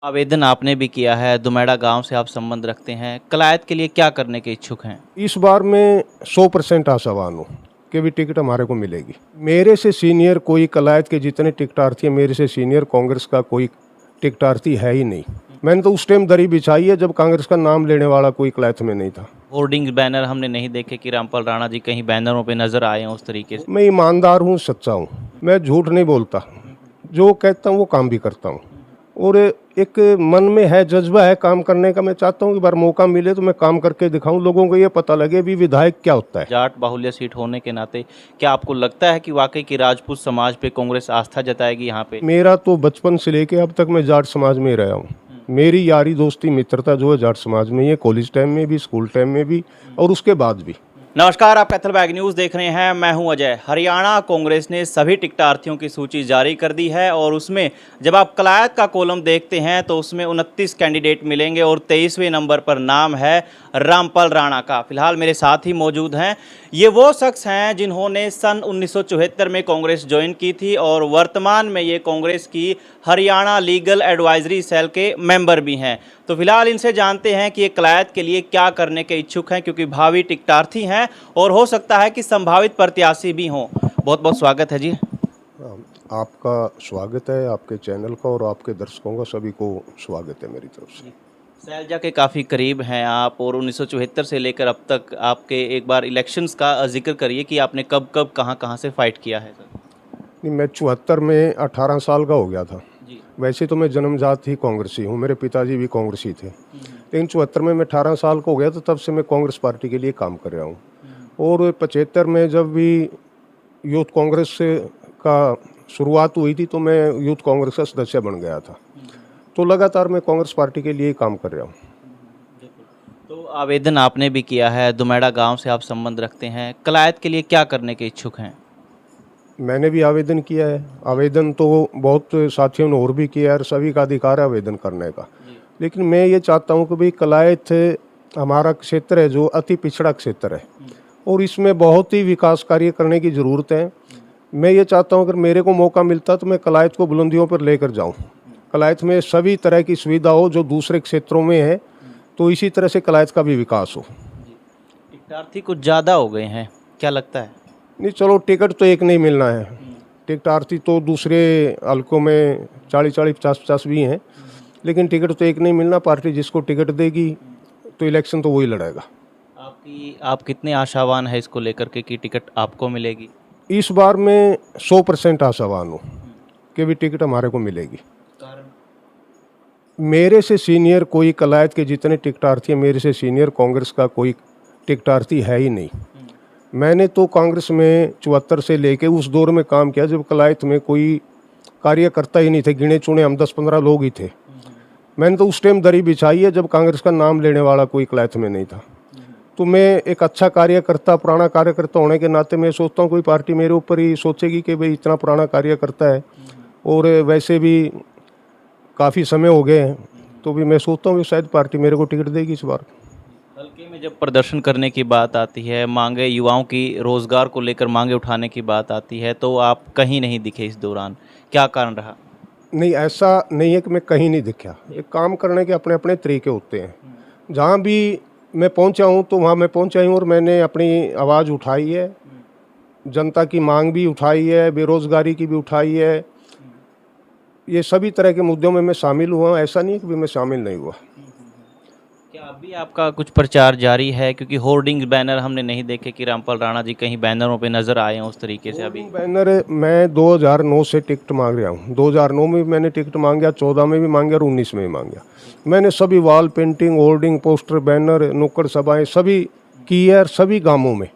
आवेदन आपने भी किया है, दुमेड़ा गाँव से आप संबंध रखते हैं। कलायत के लिए क्या करने के इच्छुक हैं? इस बार मैं 100% आशावान हूँ कि भी टिकट हमारे को मिलेगी। मेरे से सीनियर कोई कलायत के जितने टिकटार्थी हैं, मेरे से सीनियर कांग्रेस का कोई टिकटार्थी है ही नहीं। मैंने तो उस टाइम दरी बिछाई है जब कांग्रेस का नाम लेने वाला कोई कलायत में नहीं था। होर्डिंग बैनर हमने नहीं देखे कि रामपाल राणा जी कहीं बैनरों पे नज़र आए हों उस तरीके से। मैं ईमानदार हूँ, सच्चा हूँ, मैं झूठ नहीं बोलता। जो कहता हूँ वो काम भी करता हूँ। और एक मन में है, जज्बा है काम करने का। मैं चाहता हूँ कि बार मौका मिले तो मैं काम करके दिखाऊं, लोगों को ये पता लगे भी विधायक क्या होता है। जाट बाहुल्य सीट होने के नाते क्या आपको लगता है कि वाकई की राजपूत समाज पे कांग्रेस आस्था जताएगी यहाँ पे? मेरा तो बचपन से लेके अब तक मैं जाट समाज में ही रहा हूँ। मेरी यारी दोस्ती मित्रता जो है जाट समाज में ही है, कॉलेज टाइम में भी, स्कूल टाइम में भी और उसके बाद भी। नमस्कार, आप कैथल बैग न्यूज़ देख रहे हैं। मैं हूं अजय। हरियाणा कांग्रेस ने सभी टिकटार्थियों की सूची जारी कर दी है और उसमें जब आप कलायत का कॉलम देखते हैं तो उसमें 29 कैंडिडेट मिलेंगे और 23वें नंबर पर नाम है रामपाल राणा का। फिलहाल मेरे साथ ही मौजूद हैं। ये वो शख्स हैं जिन्होंने सन 1974 में कांग्रेस ज्वाइन की थी और वर्तमान में ये कांग्रेस की हरियाणा लीगल एडवाइजरी सेल के मेंबर भी हैं। तो फिलहाल इनसे जानते हैं कि ये कलायत के लिए क्या करने के इच्छुक हैं, क्योंकि भावी टिकटार्थी हैं और हो सकता है कि संभावित प्रत्याशी भी हों। बहुत बहुत स्वागत है जी। आपका स्वागत है, आपके चैनल का और आपके दर्शकों का, सभी को स्वागत है मेरी तरफ से। सैलजा के काफ़ी करीब हैं आप और 1974 से लेकर अब तक आपके एक बार इलेक्शंस का जिक्र करिए कि आपने कब कब कहाँ से फाइट किया है सर। नहीं, मैं 74 में 18 साल का हो गया था। जी। वैसे तो मैं जन्मजात ही कांग्रेसी हूँ, मेरे पिताजी भी कांग्रेसी थे। लेकिन 74 में मैं 18 साल का हो गया तो तब से मैं कांग्रेस पार्टी के लिए काम कर रहा हूँ। और 75 में जब भी यूथ कांग्रेस का शुरुआत हुई थी तो मैं यूथ कांग्रेस का सदस्य बन गया था। तो लगातार मैं कांग्रेस पार्टी के लिए ही काम कर रहा हूँ। तो आवेदन आपने भी किया है, दुमेड़ा गांव से आप संबंध रखते हैं। कलायत के लिए क्या करने के इच्छुक हैं? मैंने भी आवेदन किया है। आवेदन तो बहुत साथियों ने और भी किया है और सभी का अधिकार है आवेदन करने का। लेकिन मैं ये चाहता हूँ कि भाई कलायत हमारा क्षेत्र है जो अति पिछड़ा क्षेत्र है और इसमें बहुत ही विकास कार्य करने की ज़रूरत है। मैं ये चाहता हूँ अगर मेरे को मौका मिलता तो मैं कलायत को बुलंदियों पर लेकर जाऊँ। कलायत में सभी तरह की सुविधा हो जो दूसरे क्षेत्रों में है, तो इसी तरह से कलायत का भी विकास हो। टिकटार्थी कुछ ज़्यादा हो गए हैं, क्या लगता है? नहीं, चलो टिकट तो एक नहीं मिलना है। टिकटार्थी तो दूसरे हलकों में 40-40, 50-50 भी हैं, लेकिन टिकट तो एक नहीं मिलना। पार्टी जिसको टिकट देगी तो इलेक्शन तो वही लड़ेगा। आप कितने आशावान हैं इसको लेकर के कि टिकट आपको मिलेगी? इस बार मैं 100% आशावान हूँ कि भी टिकट हमारे को मिलेगी। कारण? मेरे से सीनियर कोई कलायत के जितने टिकटार्थी हैं, मेरे से सीनियर कांग्रेस का कोई टिकटार्थी है ही नहीं। मैंने तो कांग्रेस में 74 से लेके उस दौर में काम किया जब कलायत में कोई कार्यकर्ता ही नहीं थे, गिने चुने हम 10-15 लोग ही थे। मैंने तो उस टाइम दरी बिछाई है जब कांग्रेस का नाम लेने वाला कोई कलायत में नहीं था। तो मैं एक अच्छा कार्यकर्ता, पुराना कार्यकर्ता होने के नाते मैं सोचता हूँ कोई पार्टी मेरे ऊपर ही सोचेगी कि भाई इतना पुराना कार्यकर्ता है और वैसे भी काफ़ी समय हो गए हैं, तो भी मैं सोचता हूँ कि शायद पार्टी मेरे को टिकट देगी इस बार। हल्के में जब प्रदर्शन करने की बात आती है, मांगे युवाओं की रोजगार को लेकर मांगे उठाने की बात आती है, तो आप कहीं नहीं दिखे इस दौरान, क्या कारण रहा? नहीं, ऐसा नहीं है कि मैं कहीं नहीं दिखा। एक काम करने के अपने अपने तरीके होते हैं। जहाँ भी मैं पहुँचा हूँ तो वहाँ मैं पहुँचा हूँ और मैंने अपनी आवाज़ उठाई है। जनता की मांग भी उठाई है, बेरोज़गारी की भी उठाई है। ये सभी तरह के मुद्दों में मैं शामिल हुआ हूँ। ऐसा नहीं है कि मैं शामिल नहीं हुआ। क्या अभी आपका कुछ प्रचार जारी है, क्योंकि होर्डिंग बैनर हमने नहीं देखे कि रामपाल राणा जी कहीं बैनरों पे नजर आए हैं उस तरीके से अभी? बैनर मैं 2009 से टिकट मांग रहा हूँ। 2009 में भी मैंने टिकट मांगा, 14 में भी मांगा और 19 में भी मांगा। मैंने सभी wall painting, hoarding, poster, banner, नुक्कड़ सभाएं सभी की है और सभी गांवों में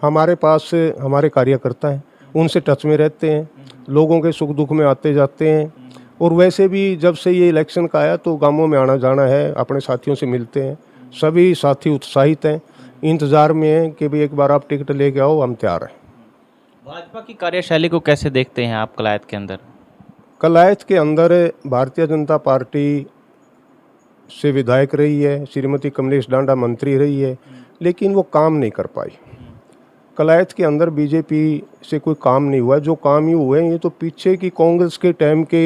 हमारे पास हमारे कार्यकर्ता हैं, उनसे टच में रहते हैं, लोगों के सुख दुख में आते जाते हैं। और वैसे भी जब से ये इलेक्शन का आया तो गांवों में आना जाना है, अपने साथियों से मिलते हैं। सभी साथी उत्साहित हैं, इंतज़ार में हैं कि भाई एक बार आप टिकट लेके आओ, हम तैयार हैं। भाजपा की कार्यशैली को कैसे देखते हैं आप कलायत के अंदर? कलायत के अंदर भारतीय जनता पार्टी से विधायक रही है, श्रीमती कमलेश डांडा मंत्री रही है, लेकिन वो काम नहीं कर पाई। कलायत के अंदर बीजेपी से कोई काम नहीं हुआ। जो काम ही हुए हैं ये तो पीछे की कांग्रेस के टाइम के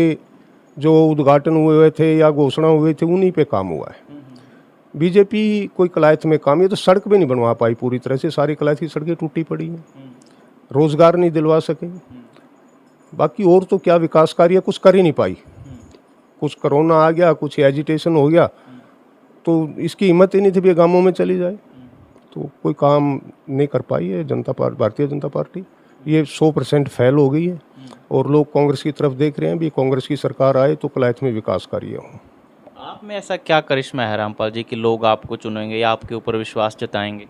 जो उद्घाटन हुए थे या घोषणा हुए थे उन्हीं पे काम हुआ है। बीजेपी कोई कलायत में काम, ये तो सड़क भी नहीं बनवा पाई पूरी तरह से, सारी कलायत की सड़कें टूटी पड़ी हैं, रोजगार नहीं दिलवा सके। बाकी और तो क्या विकास कार्य कुछ कर ही नहीं पाई। कुछ कोरोना आ गया, कुछ एजिटेशन हो गया, तो इसकी हिम्मत ही नहीं थी भी गांवों में चली जाए, तो कोई काम नहीं कर पाई है भारतीय जनता पार्टी। ये 100% फेल हो गई है और लोग कांग्रेस की तरफ देख रहे हैं भी कांग्रेस की सरकार आए तो कलायत में विकास कार्य हो। आप में ऐसा क्या करिश्मा है रामपाल जी कि लोग आपको चुनेंगे या आपके ऊपर विश्वास जताएंगे?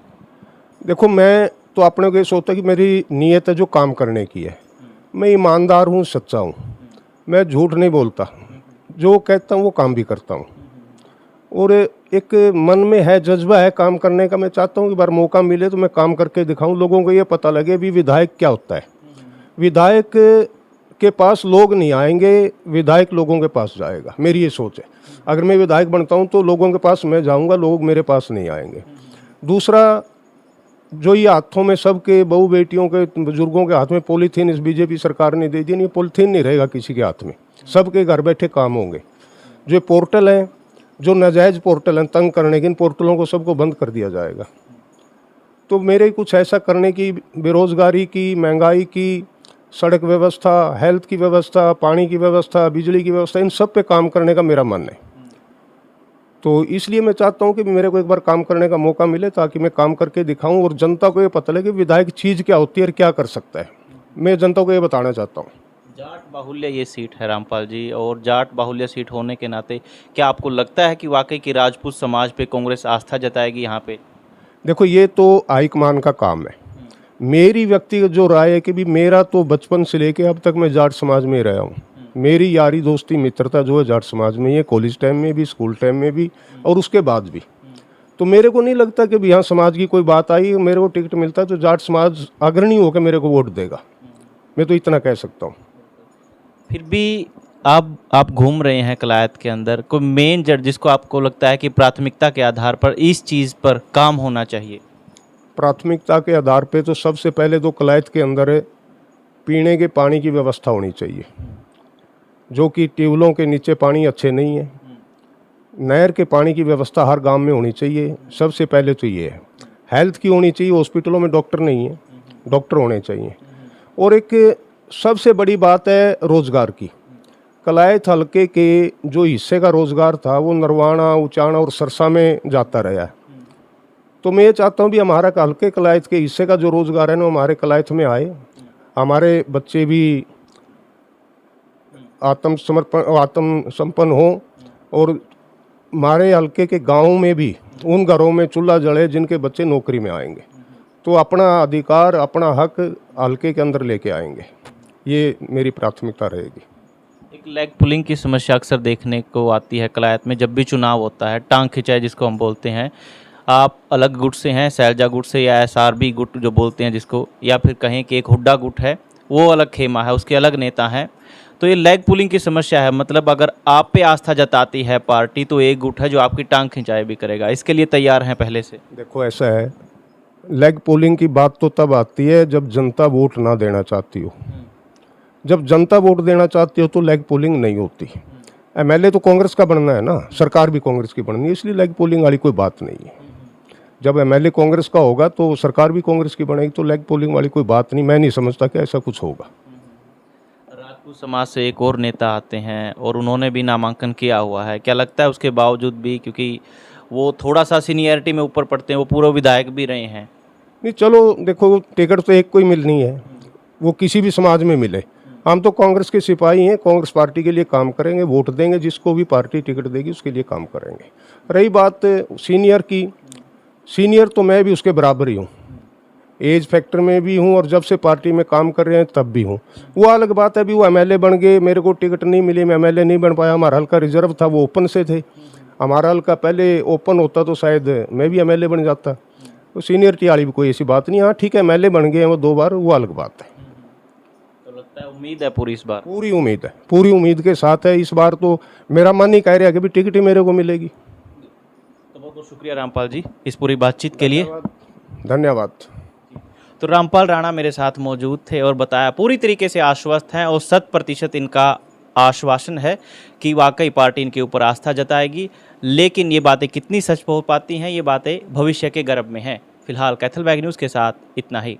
देखो, मैं तो अपने को ये सोचता कि मेरी नीयत है जो काम करने की है। मैं ईमानदार हूँ, सच्चा हूँ, मैं झूठ नहीं बोलता, जो कहता हूँ वो काम भी करता हूँ। और एक मन में है, जज्बा है काम करने का। मैं चाहता हूँ कि बार मौका मिले तो मैं काम करके दिखाऊं, लोगों को ये पता लगे भी विधायक क्या होता है। विधायक के पास लोग नहीं आएंगे, विधायक लोगों के पास जाएगा, मेरी ये सोच है। अगर मैं विधायक बनता हूँ तो लोगों के पास मैं जाऊँगा, लोग मेरे पास नहीं आएंगे। दूसरा, जो ये हाथों में सबके बहू बेटियों के बुजुर्गों के हाथ में पॉलीथीन इस बीजेपी सरकार ने दे दी, ये पॉलीथीन नहीं रहेगा किसी के हाथ में, सबके घर बैठे काम होंगे। जो पोर्टल हैं, जो नाजायज़ पोर्टल हैं तंग करने के, इन पोर्टलों को सबको बंद कर दिया जाएगा। तो मेरे कुछ ऐसा करने की, बेरोज़गारी की, महंगाई की, सड़क व्यवस्था, हेल्थ की व्यवस्था, पानी की व्यवस्था, बिजली की व्यवस्था, इन सब पे काम करने का मेरा मन है। तो इसलिए मैं चाहता हूँ कि मेरे को एक बार काम करने का मौका मिले ताकि मैं काम करके दिखाऊं और जनता को ये पता लगे कि विधायक चीज़ क्या होती है और क्या कर सकता है। मैं जनता को ये बताना चाहता हूँ। जाट बाहुल्य ये सीट है रामपाल जी, और जाट बाहुल्य सीट होने के नाते क्या आपको लगता है कि वाकई की राजपूत समाज पे कांग्रेस आस्था जताएगी यहाँ पे? देखो, ये तो हाईकमान का काम है। मेरी व्यक्तिगत जो राय है कि भी मेरा तो बचपन से लेके अब तक मैं जाट समाज में रहा हूँ। मेरी यारी दोस्ती मित्रता जो है जाट समाज में ही है, कॉलेज टाइम में भी, स्कूल टाइम में भी और उसके बाद भी। तो मेरे को नहीं लगता कि यहाँ समाज की कोई बात आई, मेरे को टिकट मिलता है तो जाट समाज अग्रणी होकर मेरे को वोट देगा। मैं तो इतना कह सकता हूँ। फिर भी आप घूम रहे हैं कलायत के अंदर, कोई मेन जड़ जिसको आपको लगता है कि प्राथमिकता के आधार पर इस चीज़ पर काम होना चाहिए? प्राथमिकता के आधार पे तो सबसे पहले तो कलायत के अंदर पीने के पानी की व्यवस्था होनी चाहिए, जो कि ट्यूबवेलों के नीचे पानी अच्छे नहीं है। नहर के पानी की व्यवस्था हर गांव में होनी चाहिए, सबसे पहले तो ये है। हेल्थ की होनी चाहिए, हॉस्पिटलों में डॉक्टर नहीं है, डॉक्टर होने चाहिए। और एक सबसे बड़ी बात है रोज़गार की। कलायत हलके के जो हिस्से का रोज़गार था वो नरवाना, उचाना और सरसा में जाता रहा है। तो मैं ये चाहता हूँ भी हमारा हल्के कलायत के हिस्से का जो रोज़गार है ना हमारे कलायत में आए, हमारे बच्चे भी आत्मसंपन्न हो और हमारे हल्के के गाँव में भी उन घरों में चूल्हा जले जिनके बच्चे नौकरी में आएंगे, तो अपना अधिकार, अपना हक हल्के के अंदर लेके आएंगे। ये मेरी प्राथमिकता रहेगी। एक लेग पुलिंग की समस्या अक्सर देखने को आती है कलायत में, जब भी चुनाव होता है, टांग खिंचाई जिसको हम बोलते हैं। आप अलग गुट से हैं, सैलजा गुट से या SRB गुट जो बोलते हैं जिसको, या फिर कहें कि एक हुड्डा गुट है, वो अलग खेमा है, उसके अलग नेता हैं। तो ये लेग पुलिंग की समस्या है, मतलब अगर आप पे आस्था जताती है पार्टी तो एक गुट है जो आपकी टांग खिंचाई भी करेगा। इसके लिए तैयार हैं पहले से? देखो, ऐसा है, लेग पोलिंग की बात तो तब आती है जब जनता वोट ना देना चाहती हो। जब जनता वोट देना चाहती हो तो लेग पोलिंग नहीं होती। MLA तो कांग्रेस का बनना है ना, सरकार भी कांग्रेस की बननी है, इसलिए लेग पोलिंग वाली कोई बात नहीं है। जब MLA कांग्रेस का होगा तो सरकार भी कांग्रेस की बनेगी, तो लेग पोलिंग वाली कोई बात नहीं। मैं नहीं समझता कि ऐसा कुछ होगा। राजपूत समाज से एक और नेता आते हैं और उन्होंने भी नामांकन किया हुआ है, क्या लगता है उसके बावजूद भी, क्योंकि वो थोड़ा सा सीनियरिटी में ऊपर पड़ते हैं, वो पूर्व विधायक भी रहे हैं? नहीं, चलो देखो, टिकट तो एक को ही मिलनी है, वो किसी भी समाज में मिले। हम तो कांग्रेस के सिपाही हैं, कांग्रेस पार्टी के लिए काम करेंगे, वोट देंगे, जिसको भी पार्टी टिकट देगी उसके लिए काम करेंगे। रही बात सीनियर की, सीनियर तो मैं भी उसके बराबर ही हूँ, एज फैक्टर में भी हूँ और जब से पार्टी में काम कर रहे हैं तब भी हूँ। वो अलग बात है, अभी वो MLA बन गए, मेरे को टिकट नहीं मिली, मैं MLA नहीं बन पाया। हमारा हल्का रिजर्व था, वो ओपन से थे। हमारा हल्का पहले ओपन होता तो शायद मैं भी MLA बन जाता। तो सीनियरिटी वाली भी कोई ऐसी बात नहीं। हाँ ठीक है, MLA बन गए हैं वो 2 बार, वो अलग बात है। तो लगता है उम्मीद है पूरी इस बार? पूरी उम्मीद है, पूरी उम्मीद के साथ है। इस बार तो मेरा मन ही कह रहा है कि भी टिकट ही मेरे को मिलेगी। तो बहुत बहुत शुक्रिया रामपाल जी इस पूरी बातचीत के लिए। धन्यवाद। तो रामपाल राणा मेरे साथ मौजूद थे और बताया पूरी तरीके से आश्वस्त हैं और 100% इनका आश्वासन है कि वाकई पार्टी इनके ऊपर आस्था जताएगी, लेकिन ये बातें कितनी सच हो पाती हैं, ये बातें भविष्य के गर्भ में हैं। फिलहाल कैथल बैग न्यूज़ के साथ इतना ही।